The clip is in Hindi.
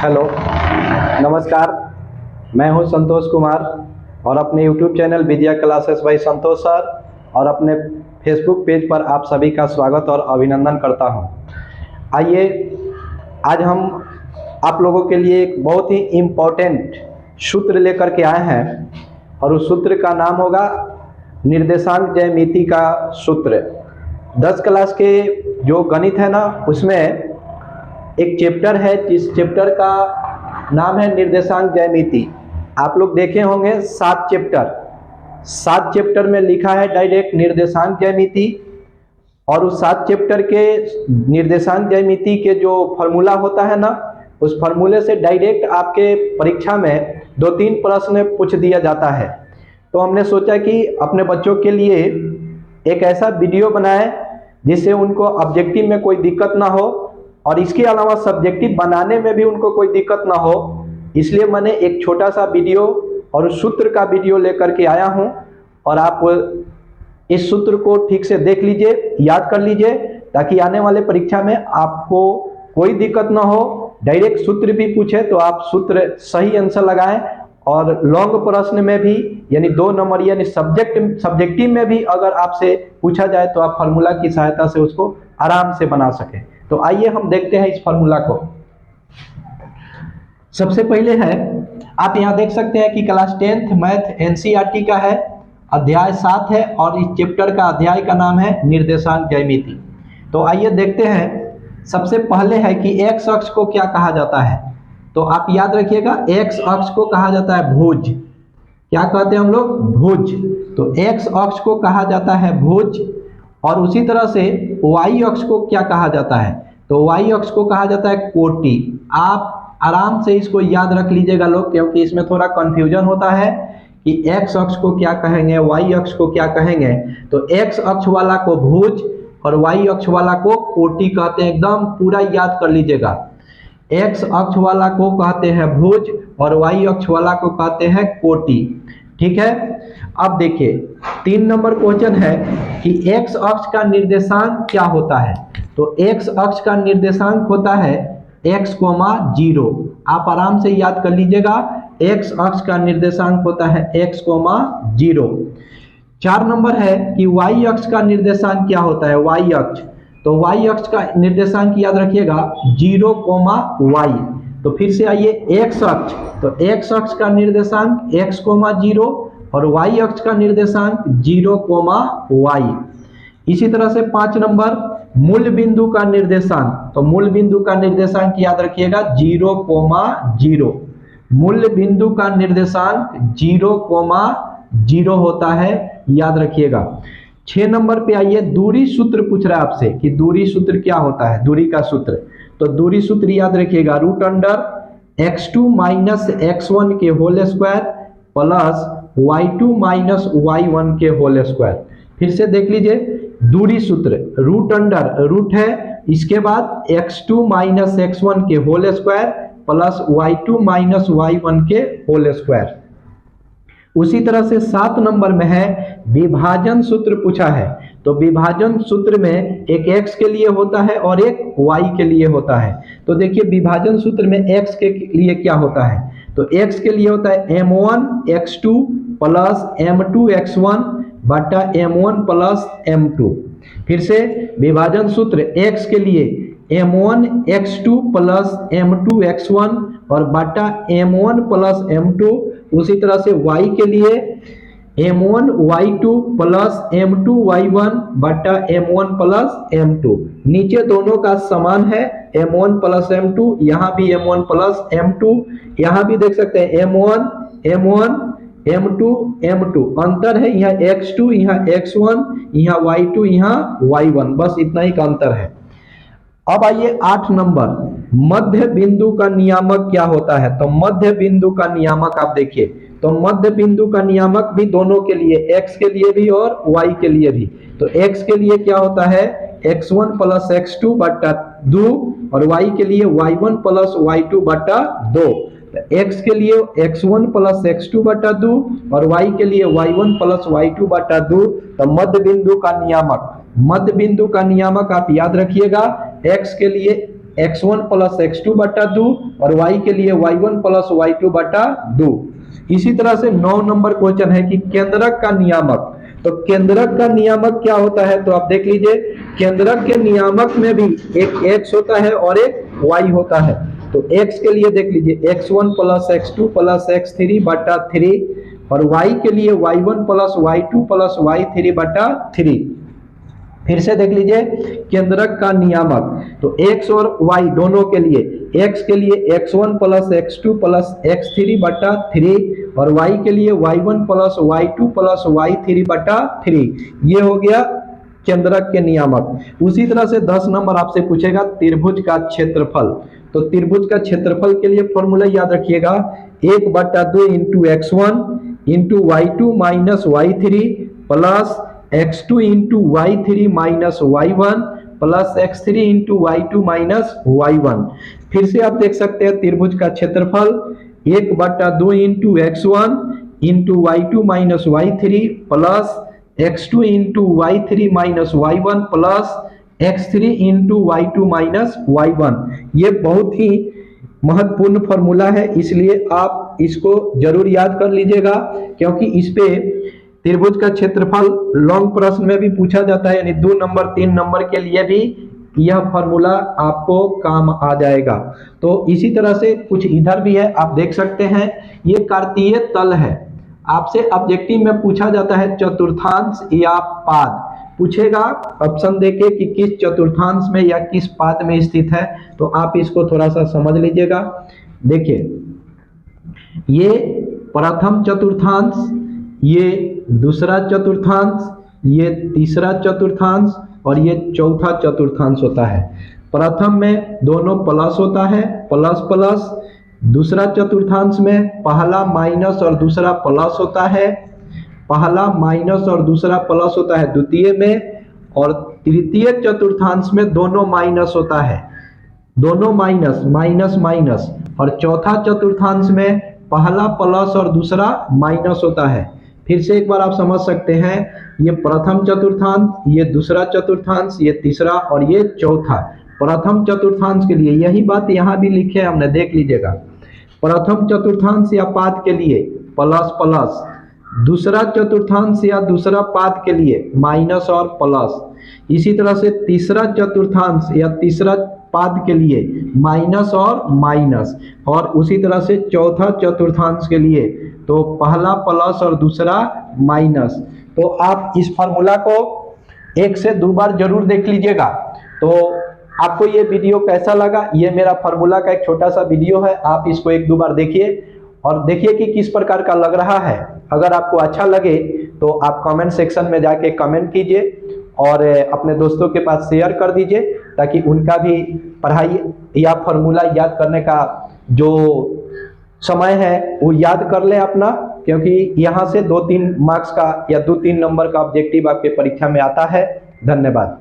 हेलो, नमस्कार। मैं हूं संतोष कुमार और अपने YouTube चैनल विद्या क्लासेस बाय संतोष सर और अपने फेसबुक पेज पर आप सभी का स्वागत और अभिनंदन करता हूं। आइए आज हम आप लोगों के लिए एक बहुत ही इम्पोर्टेंट सूत्र लेकर के आए हैं और उस सूत्र का नाम होगा निर्देशांक ज्यामिति का सूत्र। 10 क्लास के जो गणित है ना, उसमें एक चैप्टर है जिस चैप्टर का नाम है निर्देशांक ज्यामिति। आप लोग देखे होंगे 7 चैप्टर में लिखा है डायरेक्ट निर्देशांक ज्यामिति, और उस 7 चैप्टर के निर्देशांक ज्यामिति के जो फॉर्मूला होता है ना, उस फॉर्मूले से डायरेक्ट आपके परीक्षा में 2-3 प्रश्न पूछ दिया जाता है। तो हमने सोचा कि अपने बच्चों के लिए एक ऐसा वीडियो बनाएं जिससे उनको ऑब्जेक्टिव में कोई दिक्कत ना हो और इसके अलावा सब्जेक्टिव बनाने में भी उनको कोई दिक्कत ना हो। इसलिए मैंने एक छोटा सा वीडियो और उस सूत्र का वीडियो लेकर के आया हूं, और आप इस सूत्र को ठीक से देख लीजिए, याद कर लीजिए, ताकि आने वाले परीक्षा में आपको कोई दिक्कत ना हो। डायरेक्ट सूत्र भी पूछे तो आप सूत्र सही आंसर लगाएं, और लॉन्ग प्रश्न में भी यानी 2 नंबर यानी सब्जेक्टिव में भी अगर आपसे पूछा जाए तो आप फार्मूला की सहायता से उसको आराम से बना सकें। तो आइए हम देखते हैं इस फार्मूला को। सबसे पहले है, आप यहाँ देख सकते हैं कि क्लास 10th मैथ एनसीईआरटी का है, अध्याय 7 है और इस चैप्टर का अध्याय का नाम है निर्देशांक ज्यामिति। तो आइए देखते हैं। सबसे पहले है कि एक्स अक्ष को क्या कहा जाता है। तो आप याद रखिएगा, एक्स अक्ष को कहा जाता है भुज। क्या कहते हैं हम लोग? भुज। तो एक्स अक्ष को कहा जाता है भुज। और उसी तरह से वाई अक्ष को क्या कहा जाता है? तो वाई अक्ष को कहा जाता है कोटि। आप आराम से इसको याद रख लीजिएगा लोग, क्योंकि इसमें थोड़ा कंफ्यूजन होता है कि एक्स अक्ष को क्या कहेंगे, वाई अक्ष को क्या कहेंगे। तो एक्स अक्ष वाला को भुज और वाई अक्ष वाला को कोटि कहते हैं। एकदम पूरा याद कर लीजिएगा। एक्स अक्ष वाला को कहते हैं भुज और वाई अक्ष वाला को कहते हैं कोटि। ठीक है। अब देखिए 3 नंबर क्वेश्चन है कि एक्स अक्ष का निर्देशांक क्या होता है। तो एक्स अक्ष का निर्देशांक होता है x, 0। आप आराम से याद कर लीजिएगा, एक्स अक्ष का निर्देशांक होता है x, 0। 4 नंबर है कि y अक्ष का निर्देशांक क्या होता है। y अक्ष, तो y अक्ष का निर्देशांक याद रखिएगा 0, y। तो फिर से आइए x अक्ष, तो x अक्ष का निर्देशांक x, 0 और y अक्ष का निर्देशांक 0, y। इसी तरह से 5 नंबर मूल बिंदु का निर्देशांक। तो मूल बिंदु का निर्देशांक याद रखिएगा 0, 0। मूल बिंदु का निर्देशांक 0, 0 होता है, याद रखिएगा। 6 नंबर पे आइए, दूरी सूत्र पूछ रहा है आपसे कि दूरी सूत्र क्या होता है, दूरी का सूत्र। तो दूरी सूत्र याद रखिएगा √x2 - x1 के whole square plus y2 - y1 के होल स्क्वायर। फिर से देख लीजिए, दूरी सूत्र रूट है, इसके बाद x2 - x1 के whole square plus y2 - y1 के होल स्क्वायर। उसी तरह से 7 नंबर में है विभाजन सूत्र पूछा है। तो विभाजन सूत्र में एक x के लिए होता है और एक y के लिए होता है। तो देखिए विभाजन सूत्र में x के लिए क्या होता है। तो x के लिए होता है m1x2 प्लस m2x1 बटा m1 प्लस m2। फिर से विभाजन सूत्र x के लिए m1x2 प्लस m2x1 और बटा m1 प्लस m2। उसी तरह से y के लिए m1y2 प्लस m2y1 बटा m1 प्लस m2। नीचे दोनों का समान है, m1 प्लस m2, यहाँ भी m1 प्लस m2, यहाँ भी देख सकते हैं m1 m1 m2 m2। अंतर है यहाँ x2 यहाँ x1, यहाँ y2 यहाँ y1, बस इतना ही का अंतर है। अब आइए 8 नंबर, मध्य बिंदु का नियामक क्या होता है। तो मध्य बिंदु का नियामक आप देखिए, तो मध्य बिंदु का नियामक भी दोनों के लिए, x के लिए भी और y के लिए भी। तो x के लिए क्या होता है x1 प्लस x2 बटा 2 और y के लिए y1 प्लस y2 बटा 2। x के लिए x1 प्लस x2 बटा 2 और y के लिए y1 प्लस y2 बटा 2। तो मध्य बिंदु का नियामक, मध्य बिंदु का नियामक आप याद रखिएगा, x के लिए x1 प्लस x2 बटा 2 और y के लिए y1 प्लस y2 बटा 2। इसी तरह से 9 नंबर क्वेश्चन है कि केंद्रक का नियामक। तो केंद्रक का नियामक क्या होता है, तो आप देख लीजिए केंद्रक के नियामक में भी एक x होता है और एक y होता है। तो x के लिए देख लीजिए x1 plus x2 plus x3 बटा 3 और y के लिए y1 plus y2 plus y3 बटा 3। फिर से देख लीजिए केंद्रक का नियामक, तो x और y दोनों के लिए, x के लिए x1 plus x2 plus x3 बटा 3 और y के लिए y1 plus y2 plus y3 बटा 3। ये हो गया केंद्रक के नियामक। उसी तरह से 10 नंबर आपसे पूछेगा त्रिभुज का क्षेत्रफल। तो त्रिभुज का क्षेत्रफल के लिए फॉर्मूला याद रखिएगा 1/2 into x1 into y2 minus y3 plus x2 into y3 minus y1 plus x3 into y2 minus y1। फिर से आप देख सकते हैं त्रिभुज का क्षेत्रफल 1/2 into x1 into y2 minus y3 plus x2 into y3 minus y1 plus x3 into y2 minus y1। ये बहुत ही महत्वपूर्ण फॉर्मूला है, इसलिए आप इसको जरूर याद कर लीजिएगा, क्योंकि इस पे त्रिभुज का क्षेत्रफल लॉन्ग प्रश्न में भी पूछा जाता है, यानी 2 नंबर 3 नंबर के लिए भी यह फॉर्मूला आपको काम आ जाएगा। तो इसी तरह से कुछ इधर भी है, आप देख सकते हैं ये कार्तीय तल है। आपसे ऑब्जेक्टिव में पूछा जाता है चतुर्थांश या पाद, पूछेगा ऑप्शन देके कि किस चतुर्थांश में या किस पाद में स्थित है। तो आप इसको थोड़ा सा समझ लीजिएगा। देखिए ये प्रथम चतुर्थांश, ये दूसरा चतुर्थांश, ये तीसरा चतुर्थांश और ये चौथा चतुर्थांश होता है। प्रथम में दोनों प्लस होता है, प्लस प्लस। दूसरा चतुर्थांश में पहला माइनस और दूसरा प्लस होता है, पहला माइनस और दूसरा प्लस होता है द्वितीय में। और तृतीय चतुर्थांश में दोनों माइनस होता है, दोनों माइनस, माइनस माइनस। और चौथा चतुर्थांश में पहला प्लस और दूसरा माइनस होता है। फिर से एक बार आप समझ सकते हैं, ये प्रथम चतुर्थांश, ये दूसरा चतुर्थांश, ये तीसरा और ये चौथा। प्रथम चतुर्थांश के लिए यही बात यहाँ भी लिखे है हमने, देख लीजिएगा। प्रथम चतुर्थांश या पाद के लिए प्लस प्लस, दूसरा चतुर्थांश या दूसरा पाद के लिए माइनस और प्लस। इसी तरह से तीसरा चतुर्थांश या तीसरा पाद के लिए माइनस और माइनस। और उसी तरह से चौथा चतुर्थांश के लिए तो पहला प्लस और दूसरा माइनस। तो आप इस फार्मूला को 1 से 2 बार जरूर देख लीजिएगा। तो आपको ये वीडियो कैसा लगा, ये मेरा फार्मूला का एक छोटा सा वीडियो है, आप इसको 1-2 बार देखिए और देखिए कि किस प्रकार का लग रहा है। अगर आपको अच्छा लगे तो आप कमेंट सेक्शन में जाके कमेंट कीजिए और अपने दोस्तों के पास शेयर कर दीजिए, ताकि उनका भी पढ़ाई या फॉर्मूला याद करने का जो समय है वो याद कर ले अपना, क्योंकि यहाँ से 2-3 मार्क्स का या 2-3 नंबर का ऑब्जेक्टिव आपके परीक्षा में आता है। धन्यवाद।